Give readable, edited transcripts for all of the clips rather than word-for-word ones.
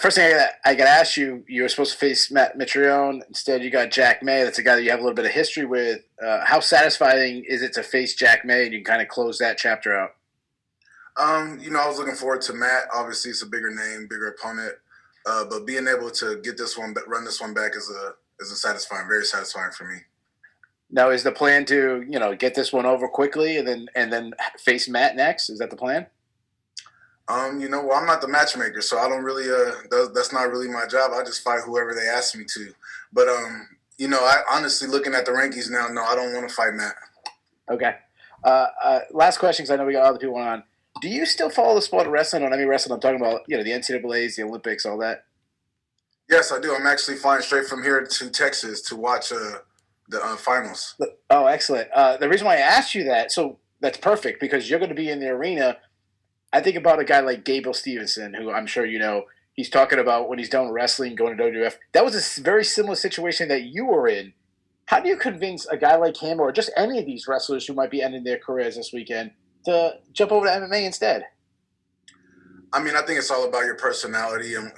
First thing I got to ask you, you were supposed to face Matt Mitrione. Instead, you got Jack May. That's a guy that you have a little bit of history with. How satisfying is it to face Jack May and you can kind of close that chapter out? I was looking forward to Matt. Obviously, it's a bigger name, bigger opponent. But being able to get this one, run this one back is a satisfying, very satisfying for me. Now, is the plan to get this one over quickly and then face Matt next? Is that the plan? I'm not the matchmaker, so I don't really. That's not really my job. I just fight whoever they ask me to. But I honestly, looking at the rankings now, no, I don't want to fight Matt. Okay. Last question, because I know we got other people on. Do you still follow the sport of wrestling? On any wrestling, I'm talking about the NCAA's, the Olympics, all that. Yes, I do. I'm actually flying straight from here to Texas to watch the finals. Oh, excellent. The reason why I asked you that, so that's perfect because you're going to be in the arena. I think about a guy like Gabriel Stevenson, who I'm sure you know. He's talking about when he's done wrestling, going to WWF. That was a very similar situation that you were in. How do you convince a guy like him or just any of these wrestlers who might be ending their careers this weekend to jump over to MMA instead? I mean, I think it's all about your personality and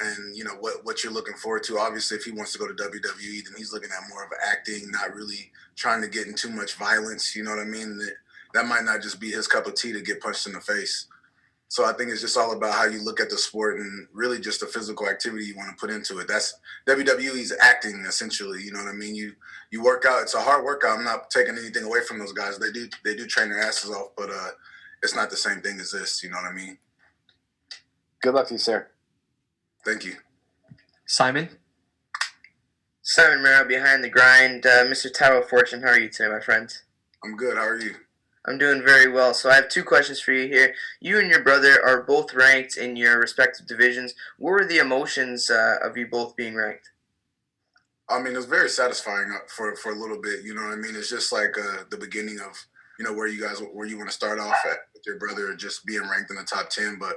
what you're looking forward to. Obviously, if he wants to go to WWE, then he's looking at more of acting, not really trying to get in too much violence. You know what I mean? That might not just be his cup of tea to get punched in the face. So I think it's just all about how you look at the sport and really just the physical activity you want to put into it. That's WWE's acting, essentially. You know what I mean? You work out. It's a hard workout. I'm not taking anything away from those guys. They do train their asses off, but it's not the same thing as this. You know what I mean? Good luck to you, sir. Thank you. Simon Merrill, Behind the Grind. Mr. Tyrell Fortune, how are you today, my friend? I'm good. How are you? I'm doing very well. So I have two questions for you here. You and your brother are both ranked in your respective divisions. What were the emotions of you both being ranked? I mean, it's very satisfying for a little bit. You know what I mean? It's just like the beginning of where you want to start off at with your brother, just being ranked in the top 10. But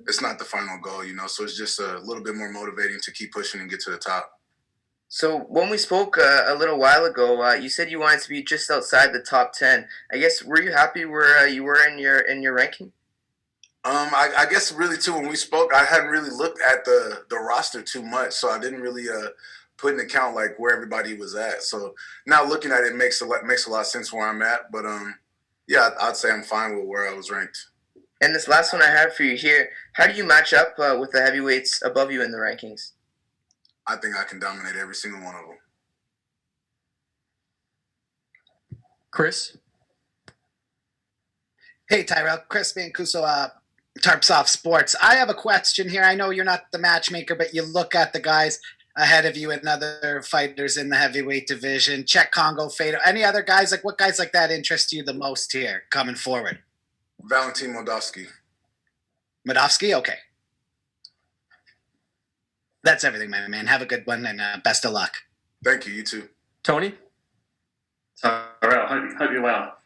it's not the final goal, So it's just a little bit more motivating to keep pushing and get to the top. So when we spoke a little while ago, you said you wanted to be just outside the top 10. I guess, were you happy where you were in your ranking? I guess really too, when we spoke, I hadn't really looked at the roster too much, so I didn't really put in account like where everybody was at. So now looking at it makes a lot of sense where I'm at. But yeah, I'd say I'm fine with where I was ranked. And this last one I have for you here, how do you match up with the heavyweights above you in the rankings? I think I can dominate every single one of them. Chris? Hey, Tyrell. Chris Mancuso, Tarpsoft Sports. I have a question here. I know you're not the matchmaker, but you look at the guys ahead of you and other fighters in the heavyweight division. Czech Congo, Fado. Any other guys? What guys like that interest you the most here coming forward? Valentin Moldavsky. Moldavsky? Okay. That's everything, my man. Have a good one and best of luck. Thank you. You too. Tony? Tyrell, hope you're well.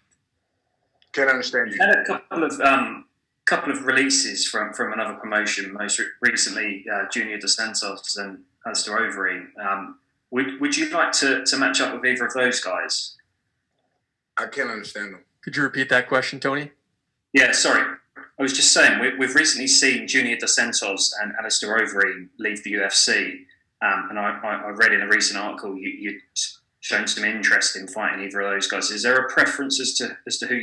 Can't understand you. You had a couple of releases from another promotion, most recently Junior Dos Santos and Alistair Overeem. Would you like to match up with either of those guys? I can't understand them. Could you repeat that question, Tony? Yeah, sorry. I was just saying, we've recently seen Junior Dos Santos and Alistair Overeem leave the UFC, and I read in a recent article you'd shown some interest in fighting either of those guys. Is there a preference as to who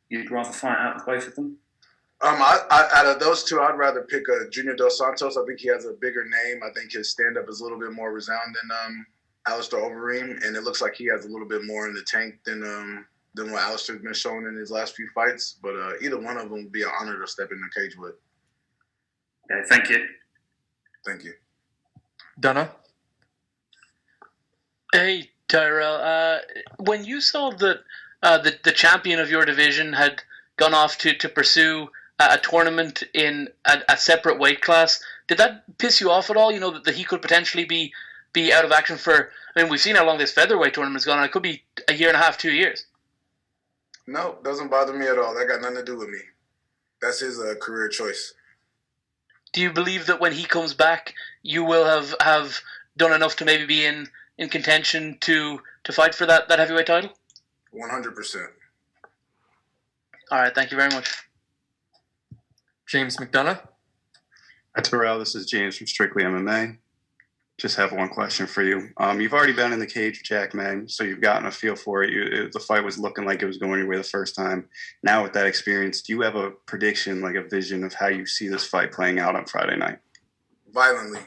you'd rather fight out of both of them? Out of those two, I'd rather pick Junior Dos Santos. I think he has a bigger name. I think his stand-up is a little bit more resounding than Alistair Overeem, and it looks like he has a little bit more in the tank than what Alistair's been showing in his last few fights. But either one of them would be an honor to step in the cage with. Okay, thank you. Thank you. Donna? Hey, Tyrell. When you saw that the champion of your division had gone off to pursue a tournament in a separate weight class, did that piss you off at all? That he could potentially be out of action for... I mean, we've seen how long this featherweight tournament's gone on. It could be a year and a half, 2 years. No, doesn't bother me at all. That got nothing to do with me. That's his career choice. Do you believe that when he comes back, you will have done enough to maybe be in contention to fight for that heavyweight title? 100%. All right, thank you very much. James McDonough? Tyrell, this is James from Strictly MMA. Just have one question for you. You've already been in the cage with Jack May, so you've gotten a feel for it. The fight was looking like it was going your way the first time. Now with that experience, do you have a prediction, like a vision of how you see this fight playing out on Friday night? Violently.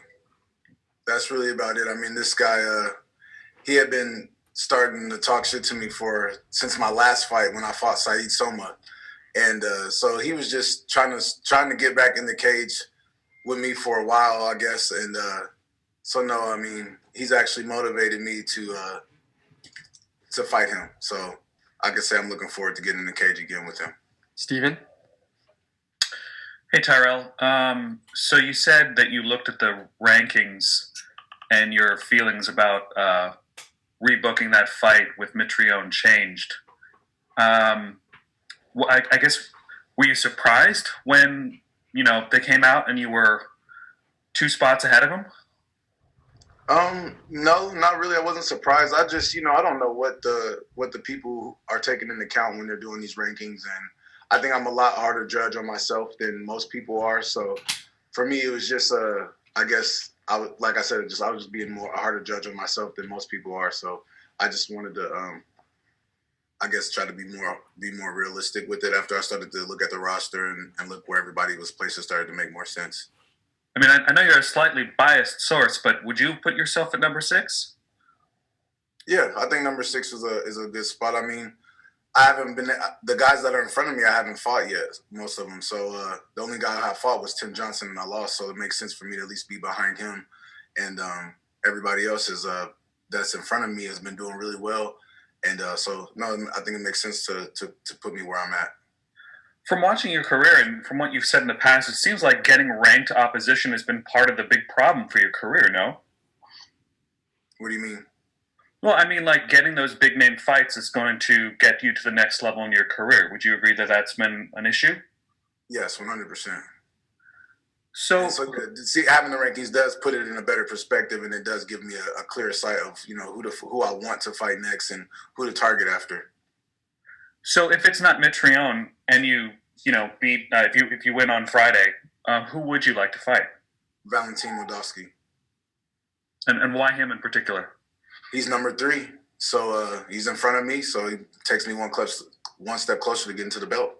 That's really about it. I mean, this guy, he had been starting to talk shit to me since my last fight when I fought Saeed Soma. And so he was just trying to get back in the cage with me for a while, I guess. And so no, I mean, he's actually motivated me to fight him. So I can say I'm looking forward to getting in the cage again with him. Steven? Hey, Tyrell. So you said that you looked at the rankings and your feelings about rebooking that fight with Mitrione changed. I guess, were you surprised when, they came out and you were 2 spots ahead of him? No, not really. I wasn't surprised. I just, I don't know what the people are taking into account when they're doing these rankings, and I think I'm a lot harder judge on myself than most people are. So for me, it was just, I guess, I was just being a harder judge on myself than most people are. So I just wanted to, I guess, try to be more realistic with it after I started to look at the roster and look where everybody was placed. It started to make more sense. I mean, I know you're a slightly biased source, but would you put yourself at number 6? Yeah, I think number 6 is a good spot. I mean, I haven't been the guys that are in front of me. I haven't fought yet, most of them. So the only guy I fought was Tim Johnson, and I lost. So it makes sense for me to at least be behind him. And everybody else that's in front of me has been doing really well. And so no, I think it makes sense to put me where I'm at. From watching your career and from what you've said in the past, it seems like getting ranked opposition has been part of the big problem for your career, no? What do you mean? Well, I mean, like, getting those big name fights is going to get you to the next level in your career. Would you agree that that's been an issue? Yes, 100%. So see, having the rankings does put it in a better perspective, and it does give me a clearer sight of who I want to fight next and who to target after. So if it's not Mitrione and you beat if you win on Friday, who would you like to fight? Valentin Moldavsky. And why him in particular? He's number 3, so he's in front of me, so he takes me one step closer to getting to the belt.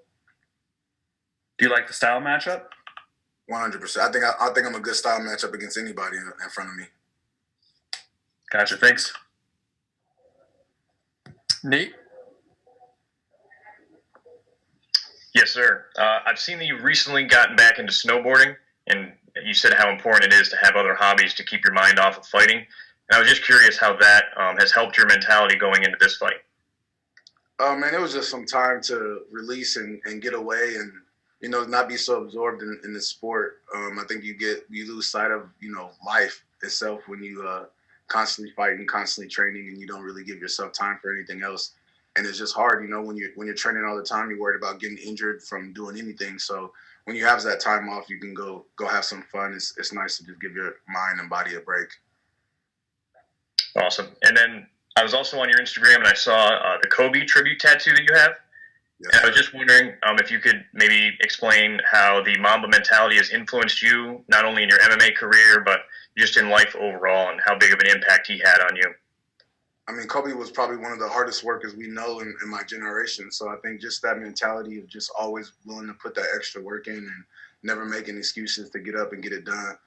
Do you like the style matchup? 100%. I think I'm a good style matchup against anybody in front of me. Gotcha. Thanks. Nate? Yes, sir. I've seen that you've recently gotten back into snowboarding, and you said how important it is to have other hobbies to keep your mind off of fighting. And I was just curious how that has helped your mentality going into this fight. Man, it was just some time to release and get away and, not be so absorbed in the sport. I think you lose sight of, life itself when you constantly fighting, constantly training, and you don't really give yourself time for anything else. And it's just hard, when you're training all the time, you're worried about getting injured from doing anything. So when you have that time off, you can go have some fun. It's nice to just give your mind and body a break. Awesome. And then I was also on your Instagram and I saw the Kobe tribute tattoo that you have. Yes. And I was just wondering if you could maybe explain how the Mamba mentality has influenced you, not only in your MMA career, but just in life overall, and how big of an impact he had on you. I mean, Kobe was probably one of the hardest workers we know in my generation. So I think just that mentality of just always willing to put that extra work in and never making excuses to get up and get it done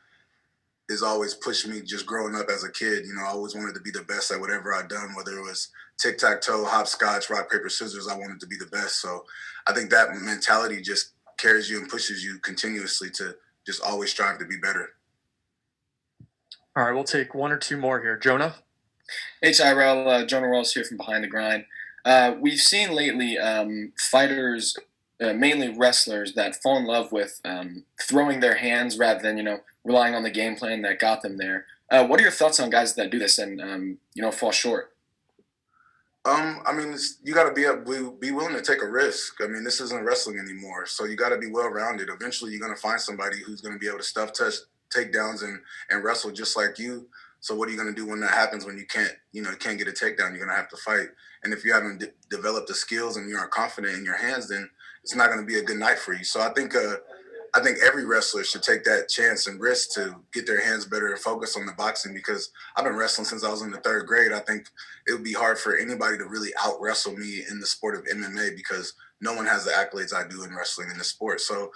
has always pushed me just growing up as a kid. I always wanted to be the best at whatever I'd done, whether it was tic-tac-toe, hopscotch, rock, paper, scissors. I wanted to be the best. So I think that mentality just carries you and pushes you continuously to just always strive to be better. All right, we'll take 1 or 2 more here. Jonah? Hey, Tyrell. Jonah Ross here from Behind the Grind. We've seen lately fighters, mainly wrestlers, that fall in love with throwing their hands rather than, relying on the game plan that got them there. What are your thoughts on guys that do this and, fall short? I mean, you got to be willing to take a risk. I mean, this isn't wrestling anymore, so you got to be well-rounded. Eventually, you're going to find somebody who's going to be able to stuff, touch, takedowns, and wrestle just like you. So what are you going to do when that happens, when you can't get a takedown? You're going to have to fight. And if you haven't developed the skills and you aren't confident in your hands, then it's not going to be a good night for you. So I think I think every wrestler should take that chance and risk to get their hands better and focus on the boxing, because I've been wrestling since I was in the 3rd grade. I think it would be hard for anybody to really out wrestle me in the sport of MMA, because no one has the accolades I do in wrestling in the sport. So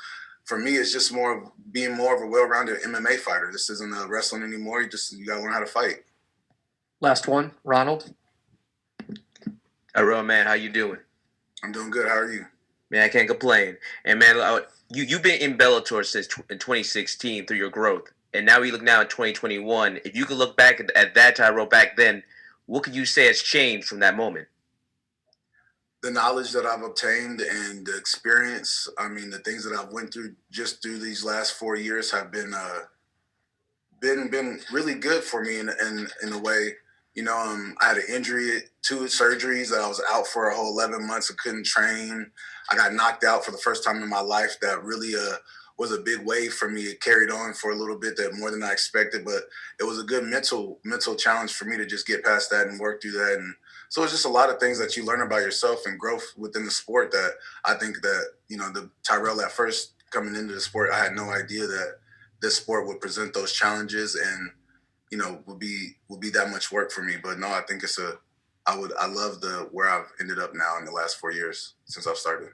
for me, it's just more of being more of a well-rounded MMA fighter. This isn't wrestling anymore. You got to learn how to fight. Last one, Ronald. Tyrell, man, how you doing? I'm doing good. How are you? Man, I can't complain. And man, you've been in Bellator since in 2016 through your growth, and now we look now at 2021. If you could look back at that Tyrell back then, what could you say has changed from that moment? The knowledge that I've obtained and the experience. I mean, the things that I've went through just through these last 4 years have been really good for me in a way. You know, I had an injury, 2 surgeries that I was out for a whole 11 months. I couldn't train. I got knocked out for the first time in my life. That really was a big wave for me. It carried on for a little bit, that more than I expected, but it was a good mental challenge for me to just get past that and work through that. And so it's just a lot of things that you learn about yourself and growth within the sport that I think that, you know, the Tyrell at first coming into the sport, I had no idea that this sport would present those challenges and, you know, would be that much work for me. But no, I think I love where I've ended up now in the last 4 years since I've started.